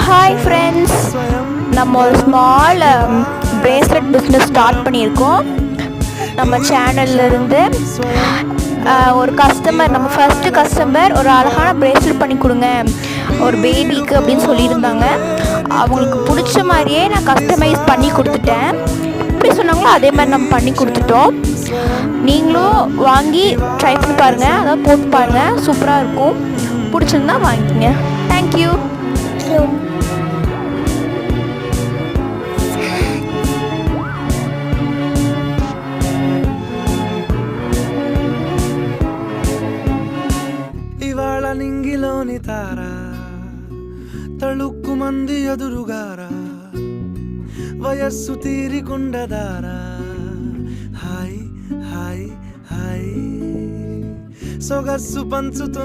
Hi friends, நம்ம ஒரு small bracelet business start பண்ணியிருக்கோம். நம்ம சேனல்லேருந்து ஒரு கஸ்டமர், நம்ம ஃபஸ்ட்டு கஸ்டமர் ஒரு அழகான பிரேஸ்லெட் பண்ணி கொடுங்க ஒரு பேபிக்கு அப்படின்னு சொல்லியிருந்தாங்க. அவங்களுக்கு பிடிச்ச மாதிரியே நான் கஸ்டமைஸ் பண்ணி கொடுத்துட்டேன். எப்படி சொன்னாங்களோ அதே மாதிரி நம்ம பண்ணி கொடுத்துட்டோம். நீங்களும் வாங்கி ட்ரை பண்ணி பாருங்கள், அதாவது போட்டு பாருங்கள், சூப்பராக இருக்கும். பிடிச்சிருந்தா வாங்கிக்கோங்க. தேங்க்யூ. ఇవాళ నింగిలోని తార తళుక్కు మంది ఎదురుగారా వయస్సు తీరికుండదారా హాయ్ హాయ్ హాయ్ సొగస్సు పంచుతు